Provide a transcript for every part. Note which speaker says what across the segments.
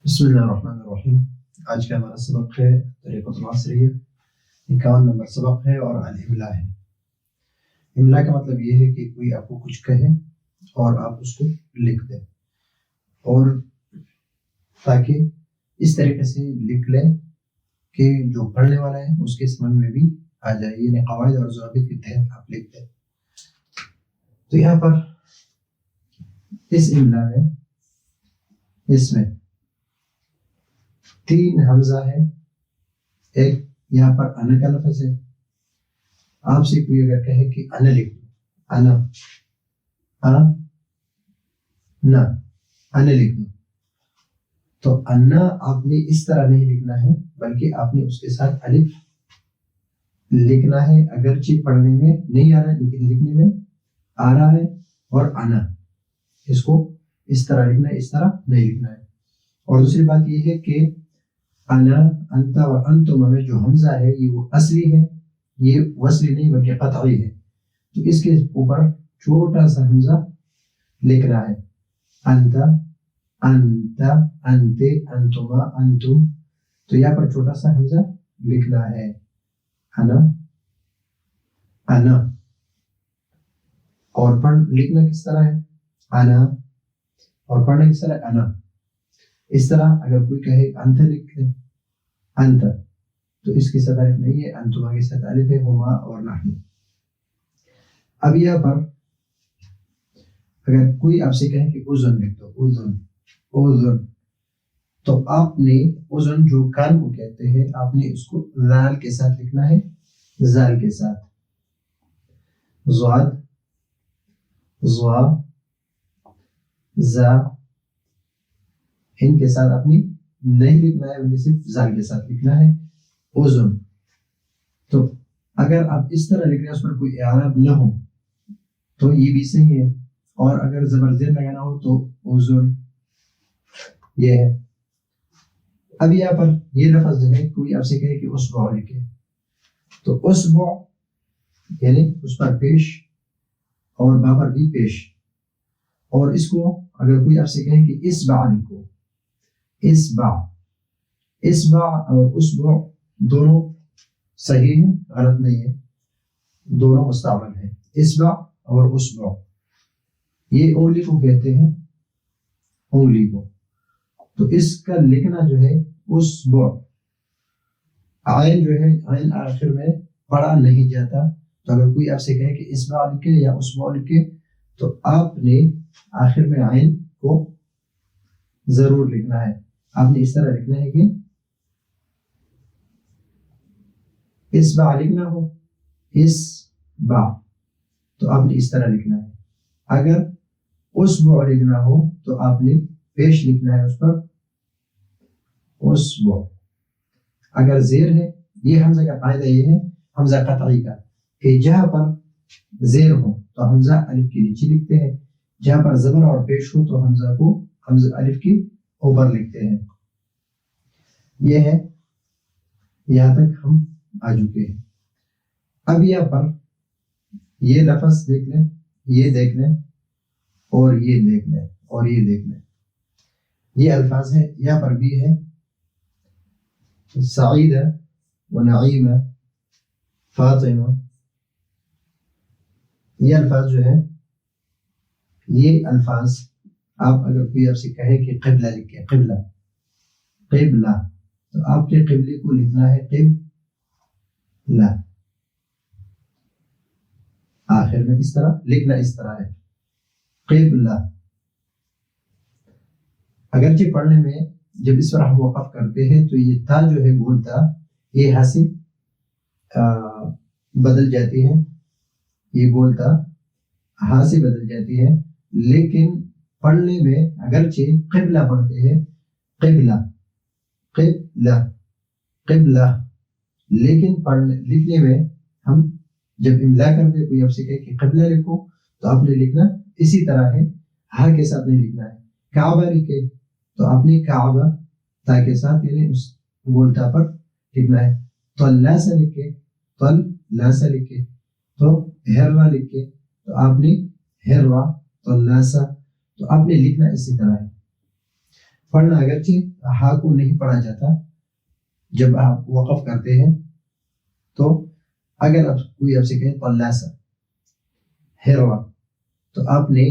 Speaker 1: بسم اللہ الرحمن الرحیم۔ آج کا ہمارا سبق ہے طریقۃ العصریہ، 51 نمبر سبق ہے اور الاملاء ہے۔ املاء کا مطلب یہ ہے کہ کوئی آپ کو کچھ کہے اور آپ اس کو لکھ دیں، اور تاکہ اس طریقے سے لکھ لیں کہ جو پڑھنے والا ہے اس کے سمجھ میں بھی آ جائے، یعنی قواعد اور ضوابط کے تحت آپ لکھ دیں۔ تو یہاں پر اس املاء میں اس میں 3 حمزہ ہے، ایک یہاں پر انا کا لفظ ہے۔ آپ سے کوئی اگر کہے کہ انا لکھ دو، انا لکھ دو، تو انا آپ نے اس طرح نہیں لکھنا ہے، بلکہ آپ نے اس کے ساتھ الف لکھنا ہے، اگرچہ پڑھنے میں نہیں آ رہا ہے لیکن لکھنے میں آ رہا ہے۔ اور انا اس کو اس طرح لکھنا ہے، اس طرح نہیں لکھنا ہے۔ اور دوسری بات یہ ہے کہ انا، انتا اور انتما میں جو حمزہ ہے یہ وہ اصلی ہے، یہ وصلی نہیں بلکہ قطعی ہے، تو اس کے اوپر چھوٹا سا حمزہ لکھنا ہے۔ انتا، انتا، انتے، انتما، انتم، تو یہاں پر چھوٹا سا حمزہ لکھنا ہے۔ انا، انا، اور لکھنا کس طرح ہے؟ انا، اور پڑھنا کس طرح ہے؟ انا۔ اس طرح اگر کوئی کہے انت لکھ دے، انت، تو اس کے ساتھ الف نہیں ہے، انتما کے ساتھ الف ہے، ہما اور نحن۔ اب یہاں پر اگر کوئی آپ سے کہے کہ اذن لکھ دو، اذن، اذن، تو آپ نے اذن جو کان کو کہتے ہیں، آپ نے اس کو ذال کے ساتھ لکھنا ہے، ذال کے ساتھ، ضاد، ضا، زا، ان کے ساتھ اپنی نہیں لکھنا ہے، بلکہ صرف زال کے ساتھ لکھنا ہے، اذن۔ تو اگر آپ اس طرح لکھ رہے ہیں اس پر کوئی اعراب نہ ہو تو یہ بھی صحیح ہے، اور اگر زبر زیر لگانا ہو تو اذن، یہ ہے۔ اب یہاں پر یہ لفظ جو ہے، کوئی آپ سے کہے کہ اصبع لکھے، تو اصبع یعنی اس پر پیش اور با پر بھی پیش، اور اس کو اگر کوئی آپ سے کہے کہ اصبع لکھو، اصبع، اصبع اور اصبع دونوں صحیح ہیں، غلط نہیں ہے، دونوں مستعمل ہیں، اصبع اور اصبع۔ یہ انگلی کو کہتے ہیں، انگلی کو، تو اس کا لکھنا جو ہے اصبع، عین جو ہے، عین آخر میں پڑھا نہیں جاتا، تو اگر کوئی آپ سے کہے کہ اصبع لکھے یا اصبع لکھے تو آپ نے آخر میں عین کو ضرور لکھنا ہے۔ آپ نے اس طرح لکھنا ہے کہ اصبع لکھنا ہو، اصبع، تو آپ نے اس طرح لکھنا ہے۔ اگر اصبع لکھنا ہو تو آپ نے پیش لکھنا ہے اس پر، اصبع۔ اگر زیر ہے، یہ حمزہ کا قاعدہ یہ ہے، حمزہ قطعی کا، کہ جہاں پر زیر ہو تو حمزہ الف کے نیچے لکھتے ہیں، جہاں پر زبر اور پیش ہو تو حمزہ کو حمزہ الف کی اوپر لکھتے ہیں۔ یہ ہے، یہاں تک ہم آ چکے ہیں۔ اب یہاں پر یہ لفظ دیکھ لیں، یہ دیکھ لیں، اور یہ دیکھ لیں، اور یہ دیکھ لیں، یہ الفاظ ہیں، یہاں پر بھی ہے سعیدہ و نعیمہ، فاطمہ، یہ الفاظ جو ہیں، یہ الفاظ آپ اگر کوئی آپ سے کہے کہ قبلہ لکھے، قبلہ، قبلہ، تو آپ کے قبلے کو لکھنا ہے قبلہ، آخر میں اس طرح لکھنا، اس طرح ہے قبلہ۔ اگرچہ پڑھنے میں جب اس پر ہم وقف کرتے ہیں تو یہ تا جو ہے بولتا، یہ ہاں سے بدل جاتی ہے، یہ بولتا ہاں سے بدل جاتی ہے، لیکن پڑھنے میں اگرچہ قبلہ پڑھتے ہیں، قبلہ، قبلہ، قبلہ، لیکن لکھنے میں ہم جب املا کرتے کوئی آپ سے کہے کہ قبلہ لکھو تو آپ نے لکھنا اسی طرح ہے، ہاں کے ساتھ نہیں لکھنا ہے۔ کعبہ لکھے تو آپ نے کعبہ تا کے ساتھ یعنی اس بولتا پر لکھنا ہے۔ طلاسہ لکھے، طلاسہ لکھے، تو ہروا لکھے تو آپ نے ہروا، طلاسہ، تو آپ نے لکھنا اسی طرح ہے۔ پڑھنا اگرچہ ہا کو نہیں پڑھا جاتا جب آپ وقف کرتے ہیں، تو اگر اب کوئی آپ سے کہے طلاس ہروا، تو آپ نے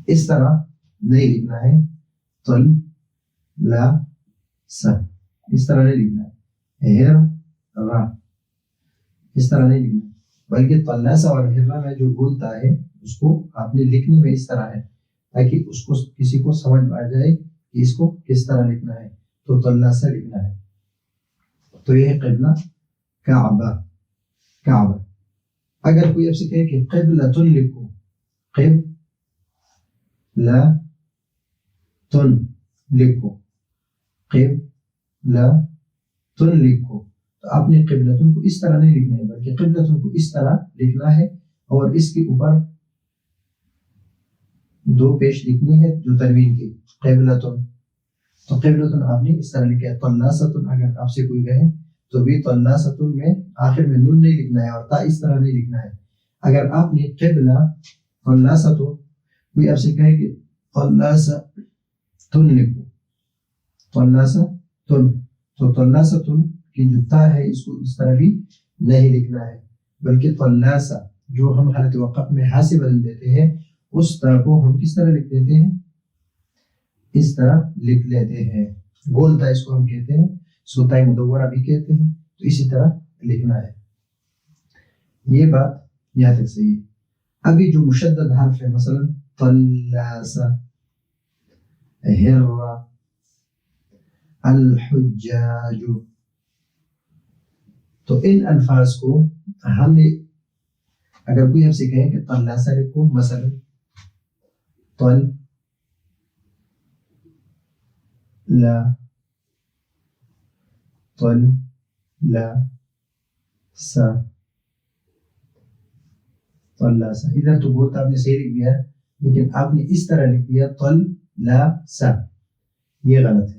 Speaker 1: اس طرح نہیں لکھنا ہے طلاس، اس طرح نہیں لکھنا ہے ہروا، اس طرح نہیں لکھنا ہے، بلکہ طلاس اور ہروا میں جو بولتا ہے اس کو آپ نے لکھنے میں اس طرح ہے تاکہ اس کو کسی کو سمجھ آ جائے کہ اس کو کس طرح لکھنا ہے، تو طلاس لکھنا ہے۔ تو یہ ہے قبلہ کعبہ، کعبہ۔ اگر کوئی آپ سے کہے کہ قبلۃ لکھو، قبلۃ لکھو، قبلۃ لکھو، تو آپ نے قبلۃ کو اس طرح نہیں لکھنا ہے بلکہ قبلۃ کو اس طرح لکھنا ہے، اور اس کے اوپر دو پیش لکھنی ہے جو تنوین کی، قبلۃ، تو قبلۃ آپ نے اس طرح لکھا ہے۔ طلاست اگر آپ سے کوئی کہے تو بھی طلاست میں آخر میں نون نہیں لکھنا ہے اور تا اس طرح نہیں لکھنا ہے۔ اگر آپ نے قبلہ طلاست، کوئی آپ سے کہے کہ طلاست لکھو، طلاست، تو طلاست کی جو تا ہے اس کو اس طرح بھی نہیں لکھنا ہے بلکہ طلاس جو ہم حالت وقف میں ہا سے بدل دیتے ہیں اس طرح کو ہم کس طرح لکھ دیتے ہیں، اس طرح لکھ لیتے ہیں، گول تا اس کو ہم کہتے ہیں، اس کو تائے مدورہ بھی کہتے ہیں، تو اسی طرح لکھنا ہے۔ یہ بات یہاں تک صحیح ہے۔ ابھی جو مشدد حرف ہے مثلا طلاس، ہروا، الحجاج، تو ان الفاظ کو ہم نے اگر کوئی ہم سے کہے کہ طلاس لکھو، مثلا طلاس، ادھر تو بہت آپ نے صحیح لکھ دیا لیکن آپ نے اس طرح لکھ دیا طلاس، یہ غلط ہے۔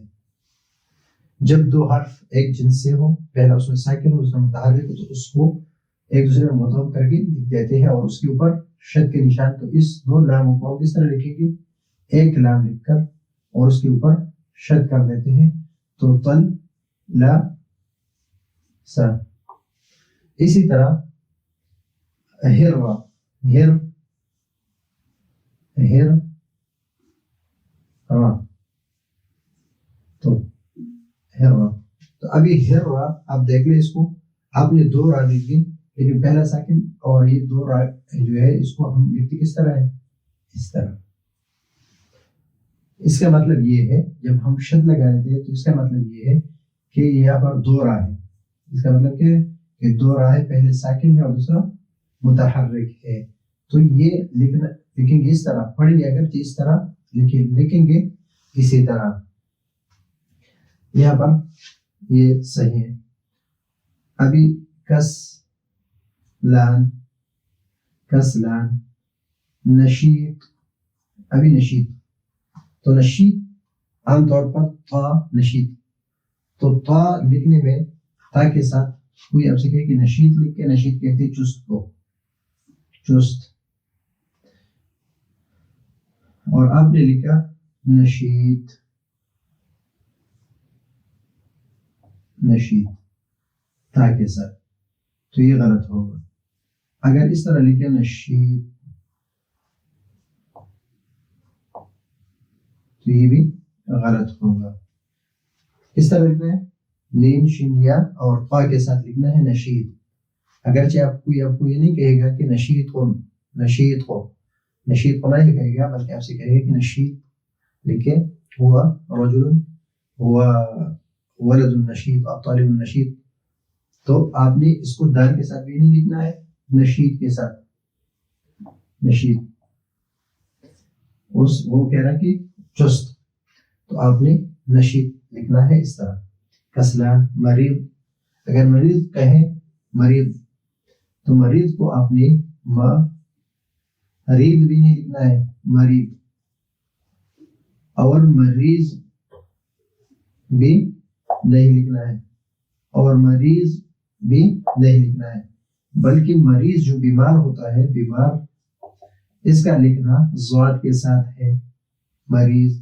Speaker 1: جب دو حرف ایک جنس سے ہو، پہلا اس میں ساکن ہو، اس میں متحرک ہو، تو اس کو ایک دوسرے میں مضم کر کے لکھ دیتے ہیں اور اس کے اوپر شد کے نشان، تو اس دو لاموں کو کس طرح لکھیں گے، ایک لام لکھ کر اور اس کے اوپر شد کر دیتے ہیں، تو طلاس۔ اسی طرح ہروا، تو ابھی ہروا آپ دیکھ لیں، اس کو آپ نے دو را لکھی لیکن پہلا ساکن اور یہ دو را جو ہے اس کو ہم لکھتے کس طرح ہے، اس طرح۔ اس کا مطلب یہ ہے جب ہم شد لگا دیتے ہیں تو اس کا مطلب یہ ہے کہ یہاں پر دو را ہے، اس کا مطلب کہ دو را ہے، پہلے ساکن ہے اور دوسرا متحرک ہے، تو یہ لکھیں گے اس طرح، پڑھیں گے اگر اس طرح لکھیں گے اسی طرح، یہاں پر یہ صحیح ہے۔ ابھی کسلان، نشید، ابھی نشید، تو نشید عام طور پر تا نشید، تو تا لکھنے میں تا کے ساتھ کوئی آپ سے کہے کہ نشید لکھ کے، نشید کہتے ہیں چست کو، چست، اور آپ نے لکھا نشید تا کے ساتھ، تو یہ غلط ہوگا۔ اگر اس طرح لکھے نشید تو یہ بھی غلط ہوگا۔ اس طرح لکھنا ہے نین شین یا اور قا کے ساتھ لکھنا ہے نشید، اگرچہ آپ کو یہ نہیں کہے گا کہ نشید کو نہیں کہے گا بلکہ آپ سے کہے گا کہ نشید لکھے، ہوا رجل، ہوا ولد النشید، طالب النشید، تو آپ نے اس کو دال کے ساتھ بھی نہیں لکھنا ہے، نشید کے ساتھ، نشید وہ کہہ رہا کہ چست، تو آپ نے نشید لکھنا ہے اس طرح۔ کسلان، مریض، اگر مریض کہیں مریض تو مریض کو آپ نے مریض بھی نہیں لکھنا ہے، مریض، اور مریض بھی نہیں لکھنا ہے، اور مریض بھی نہیں لکھنا ہے، بلکہ مریض جو بیمار ہوتا ہے، بیمار، اس کا لکھنا ضاد کے ساتھ ہے، مریض،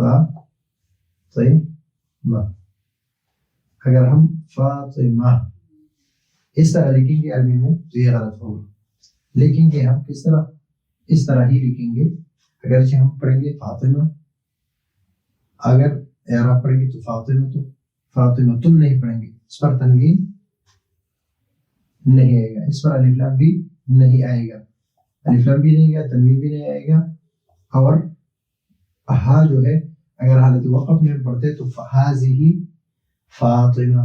Speaker 1: فاطمہ. اگر ہم فاطمہ اس طرح لکھیں گے عربی میں تو یہ غلط ہوگا. لکھیں گے ہم کس طرح؟ اس طرح ہی لکھیں گے. اگرچہ ہم پڑھیں گے فاطمہ، اگر اعراب پڑھیں گے تو فاطمہ تم نہیں پڑھیں گے. اس پر تنوین نہیں آئے گا، اس پر الف لام بھی نہیں آئے گا. الف لام بھی نہیں آئے گا، تنوین بھی نہیں آئے گا. اور ہا جو ہے اگر حالت وقف میں پڑھتے تو ہذہ فاطمہ،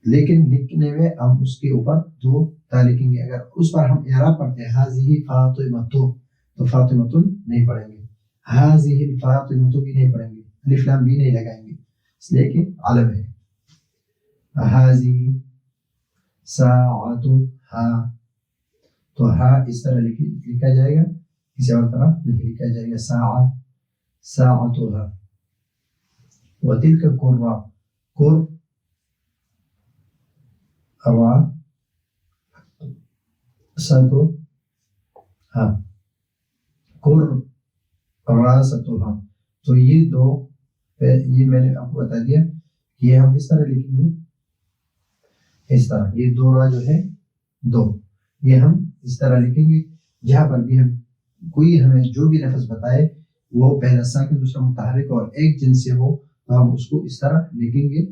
Speaker 1: لیکن لکھنے میں ہم اس کے اوپر دو تا لکھیں گے. اگر اس پر ہم اعراب پڑھتے ہیں ہذہ فاطمہ تو فاطمہ نہیں پڑھیں گے. ہذہ الفاطمہ بھی نہیں پڑھیں گے، الف لام بھی نہیں لگائیں گے، اس لیے کہ علم ہے. ہذہ ساعتها تو ہا اس طرح لکھا جائے گا، کسی اور طرح نہیں لکھا جائے گا. ساعتها. وتلك قرة قراستها. تو یہ دو، یہ میں نے آپ کو بتا دیا کہ یہ ہم اس طرح لکھیں گے، اس طرح. یہ دو را جو ہے دو، یہ ہم اس طرح لکھیں گے. جہاں پر بھی ہم کوئی ہمیں جو بھی لفظ بتائے وہ پہلا ساکن دوسرا متحرک اور ایک جنس سے ہو تو ہم اس کو اس طرح لکھیں گے.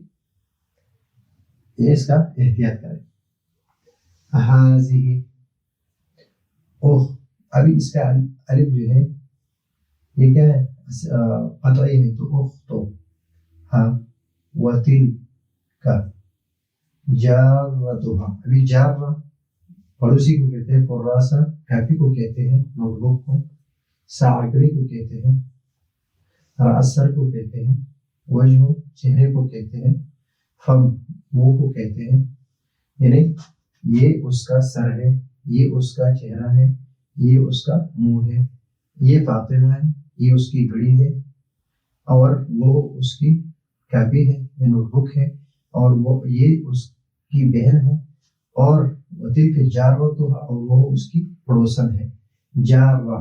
Speaker 1: یہ اس کا احتیاط کریں. ہذہ اوہ، ابھی اس کا الف جو ہے یہ کیا ہے؟ قطعی ہے تو اوہ تو ہاں. وتلک جارتها، ابھی جار پڑوسی کو کہتے ہیں، قراسہ کاپی کو کہتے ہیں، نوٹ بک کو، ساعکڑی کو کہتے ہیں، رأسر کو کہتے ہیں، وجہ چہرے کو کہتے ہیں، فم منہ کو کہتے ہیں. یعنی یہ اس کا سر ہے، یہ اس کا چہرہ ہے، یہ اس کا منہ ہے. یہ فاطمہ ہے، یہ اس کی گھڑی ہے، اور وہ اس کی کاپی ہے، یہ نوٹ بک ہے، اور وہ یہ اس کی بہن ہے. اور وتلک جارتها، اور وہ اس کی پڑوسن ہے. جارہ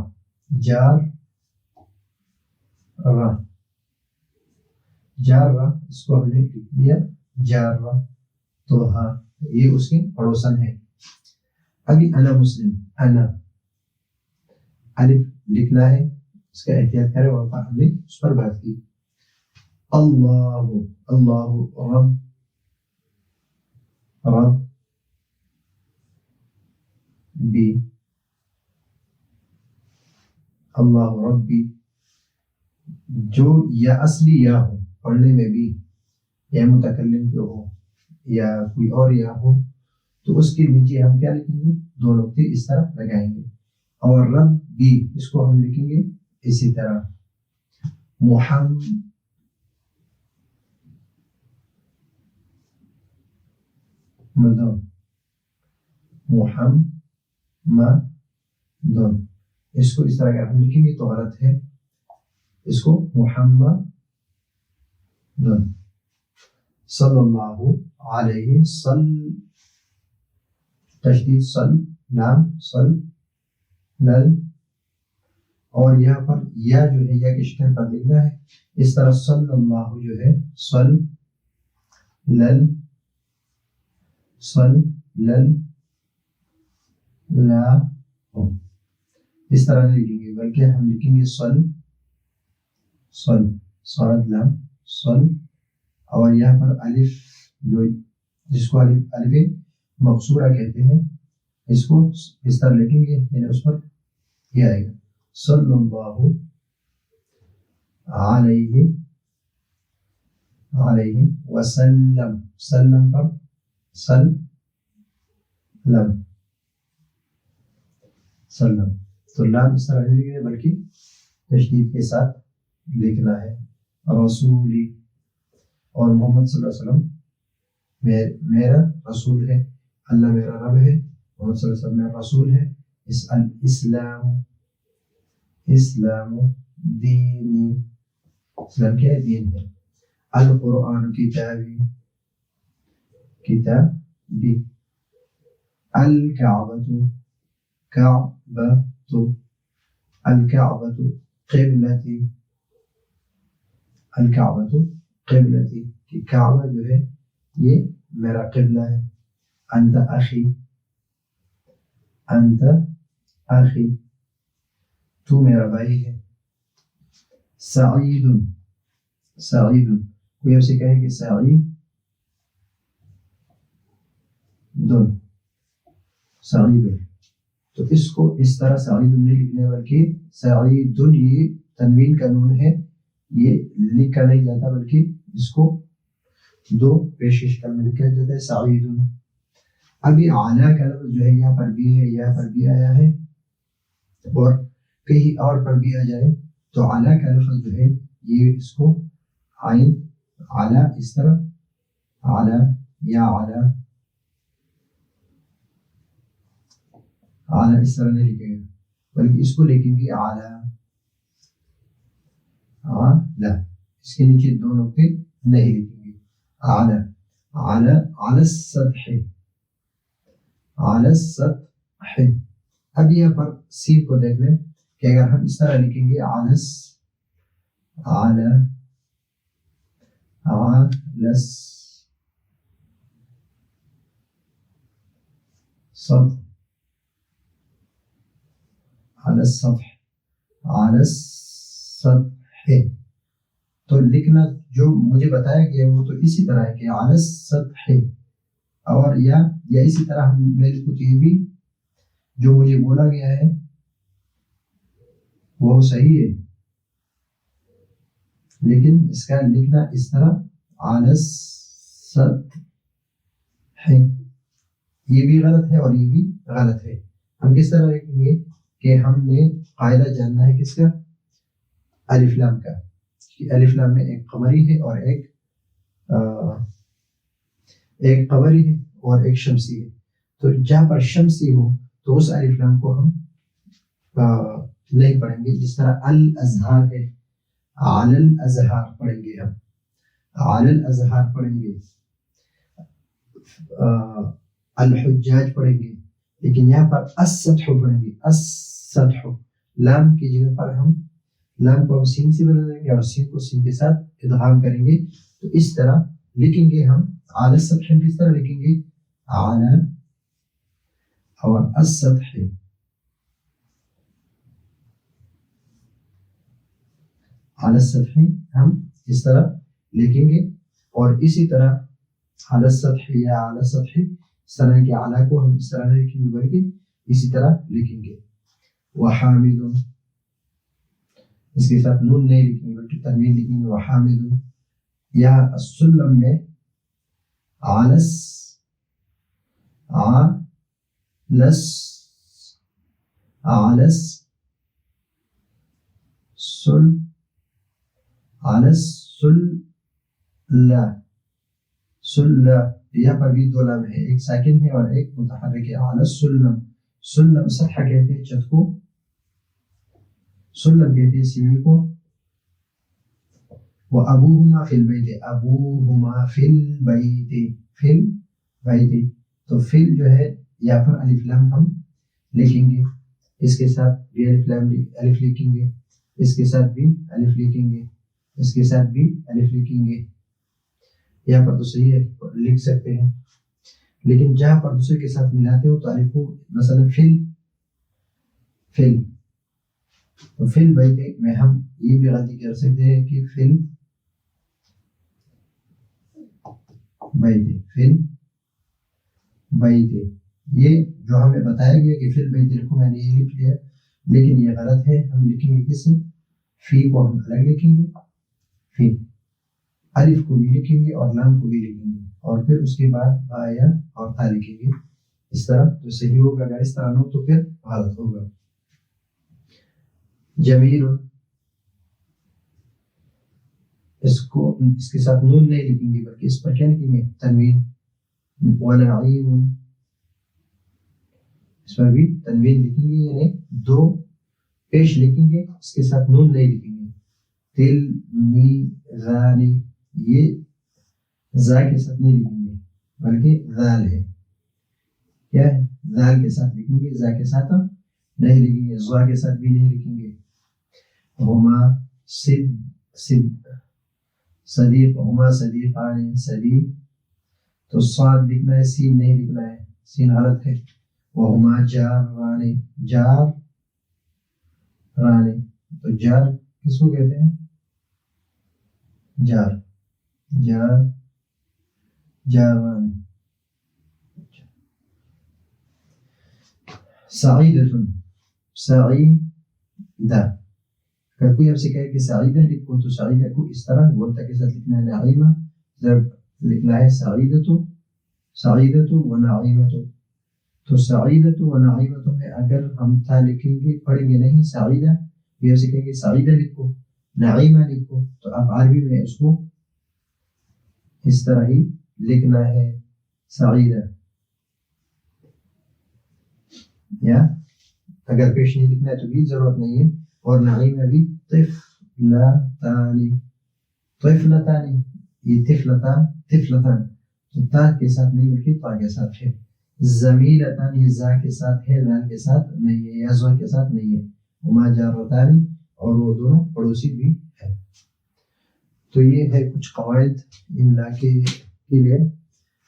Speaker 1: اس کو ہم نے لکھ دیا جارہ تو ہاں یہ اس کی پڑوسن ہے. ابھی انا مسلم، انا الف لکھنا ہے، اس کا احتیاط کریں. اور ہم نے اس پر بات کی. اللہ ربی، اللہ ربی. جو یا اصلی یا ہو پڑھنے میں بھی، یا متکلم جو ہو یا کوئی اور یا ہو تو اس کے نیچے ہم کیا لکھیں گے؟ دو نقطے اس طرح لگائیں گے. اور رب بھی اس کو ہم لکھیں گے اسی طرح. محمد اس کو اس طرح اگر ہم لکھیں گے تو غلط ہے. اس کو محمد صلی اللہ علیہ تشدید لام لل. اور یہاں پر یا جو ہے یا کی شکل پر لکھنا ہے اس طرح. صلی اللہ جو ہے لل لا اس طرح نہیں لکھیں گے، بلکہ ہم لکھیں گے صاد لام صل. اور یہاں پر الف جو جس کو الف مقصورہ کہتے ہیں، اس کو اس طرح لکھیں گے، یعنی اس پر یہ آئے گا صلی اللہ علیہ وسلم. سلم پر سلم تو لام اس طرح نہیں لکھنا بلکہ تشدید کے ساتھ لکھنا ہے. رسولی، اور محمد صلی اللہ علیہ وسلم میرا رسول ہے، اللہ میرا رب ہے، محمد صلی اللہ علیہ وسلم میرا رسول ہے. اسلام دینی، اسلام کیا ہے؟ دین ہے. القرآن کتابی، الکعبۃ قبلتی، الکعبۃ قبلتی کہ کعبہ جو ہے یہ میرا قبلہ ہے. انت اخی، انت اخی تو میرا بھائی ہے. سعید، سعید کوئی اسے کہے کہ سعید دن، سعید، تو اس کو اس طرح سعید نہیں لکھنے بلکہ سعید، یہ تنوین کا نون ہے، یہ لکھا نہیں جاتا بلکہ اس کو دو پیشش کر میں لکھا جاتا ہے سعید. ابھی اعلیٰ کا لفظ جو ہے یہاں پر بھی ہے، یہاں پر بھی آیا ہے اور کہیں اور پر بھی آ جائے تو اعلیٰ کا لفظ جو ہے یہ اس کو عین اعلیٰ اس طرح اعلیٰ یا اعلیٰ اعلیٰ اس طرح نہیں لکھے گا بلکہ اس کو لکھیں گے اعلیٰ اعلیٰ، اس کے نیچے دو نقطے نہیں لکھیں گے. اعلیٰ اعلیٰ اعلی السطح، اعلی السطح. اب یہاں پر سین کو دیکھ لیں کہ اگر ہم اس طرح لکھیں گے اعلی اعلی اعلی السطح، اعلی السطح، اعلی السطح، تو لکھنا جو مجھے بتایا گیا وہ تو اسی طرح ہے کہ اعلی السطح، اور یا اسی طرح میں لکھوں تو یہ بھی جو مجھے بولا گیا ہے وہ صحیح ہے، لیکن اس کا لکھنا اس طرح اعلی السطح یہ بھی غلط ہے اور یہ بھی غلط ہے. ہم کس طرح لکھیں گے کہ ہم نے قاعدہ جاننا ہے کس کا؟ الف لام کا. الف لام میں ایک قمری ہے اور ایک قمری ہے اور ایک شمسی ہے، تو جہاں پر شمسی ہو تو اس الف لام کو ہم نہیں پڑھیں گے. جس طرح الازہار ہے، علی الازہار پڑھیں گے، ہم علی الازہار پڑھیں گے، الحجاج پڑھیں گے، لیکن یہاں پر السطح پڑھیں گے. السطح لام کی جگہ پر ہم لام کو ہم سین سے بدل دیں گے اور سین کو سین کے ساتھ ادغام کریں گے. تو اس طرح لکھیں گے ہم اعلی السطح کس طرح لکھیں گے؟ اعلی اور السطح، اعلی السطح ہم اس طرح لکھیں گے. اور اسی طرح اعلی السطح یا اعلی السطح اس طرح کے اعلیٰ کو ہم اس طرح نہیں لکھیں گے بلکہ اسی طرح لکھیں گے. وحامد اس کے ساتھ نون نہیں لکھیں گے بلکہ تنوین لکھیں گے. وحامد یا السلم میں اعلی یہاں پر بھی دو لام ہے، ایک ساکن ہے اور ایک متحرک ہے. اعلی السلم، سلم سطح کہتے ہیں چھت کو، سلم کہتے ہیں سیڑھی کو. وابوہما فی البیت، ابوہما فی البیت، فی البیت، تو فل جو ہے یہاں پر الف لام ہم لکھیں گے، اس کے ساتھ بھی الف لکھیں گے، اس کے ساتھ بھی الف لکھیں گے، اس کے ساتھ بھی الف لکھیں گے. یہاں پر تو صحیح ہے لکھ سکتے ہیں، لیکن جہاں پر دوسرے کے ساتھ ملاتے ہو تو الف کو مثلا فل تو فل بیت میں ہم یہ بھی غلطی کر سکتے ہیں کہ فل بیت یہ جو ہمیں بتایا گیا کہ فل بیت لکھو، میں نے یہ لکھ لیا، لیکن یہ غلط ہے. ہم لکھیں گے کس سے؟ فی کو ہم الگ لکھیں گے، فی الف کو بھی لکھیں گے اور لام کو بھی لکھیں گے اور پھر اس کے بعد با یا اور تا لکھیں گے. اس طرح تو صحیح ہوگا، اگر اس طرح نہ تو پھر غلط ہوگا. جمیل اس کے ساتھ نون نہیں لکھیں گے بلکہ اس پر کیا لکھیں گے؟ تنوین. ونعیم اس پر بھی تنوین لکھیں گے، یعنی دو پیش لکھیں گے، اس کے ساتھ نون نہیں لکھیں گے. تلمیذان یہ زا کے ساتھ نہیں لکھیں گے بلکہ ذال ہے، کیا ہے؟ ذال کے ساتھ لکھیں گے، زا کے ساتھ نہیں لکھیں گے، زوا کے ساتھ بھی نہیں لکھیں گے. ہما صدیق ہما صدیقان صدیق تو صاد لکھنا ہے سین نہیں لکھنا ہے سین غلط ہے وہما جاران جار رانے تو جار کس کو کہتے ہیں جار جار جاران سعیدۃ سعیدہ اگر کوئی آپ سے کہے کہ سعیدہ لکھو تو سعیدہ کو اس طرح غلطہ کے ساتھ لکھنا ہے نعیمہ ضرب لکھنا ہے سعیدۃ و نعیمۃ تو سعیدۃ و نعیمۃ میں اگر ہم تھا لکھیں گے پڑھیں گے نہیں سعیدہ یہ آپ سے کہیں گے سعیدہ لکھو نعیمہ لکھو تو اب عربی میں اس کو اس طرح ہی لکھنا ہے سعیدہ یا اگر پیش نہیں لکھنا ہے تو بھی ضرورت نہیں ہے اور نعیمہ بھی طفلتان یہ طفلتان تو تا کے ساتھ نہیں بلکہ تا کے ساتھ ہے زمیلتان یہ زا کے ساتھ ہے دال کے ساتھ نہیں ہے یا زو کے ساتھ نہیں ہے ہما جارتان اور وہ دونوں پڑوسی بھی ہے تو یہ ہے کچھ قواعد املا کے لیے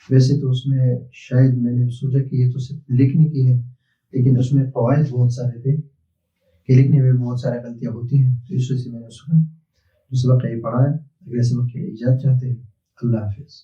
Speaker 1: ویسے تو اس میں شاید میں نے سوچا کہ یہ تو صرف لکھنے کی ہے لیکن اس میں قواعد بہت سارے تھے کہ لکھنے میں بہت سارے غلطیاں ہوتی ہیں تو اس وجہ سے میں نے سنا جو سبق یہ پڑھا ہے اگلے سبق کے لیے اجازت چاہتے ہیں اللہ حافظ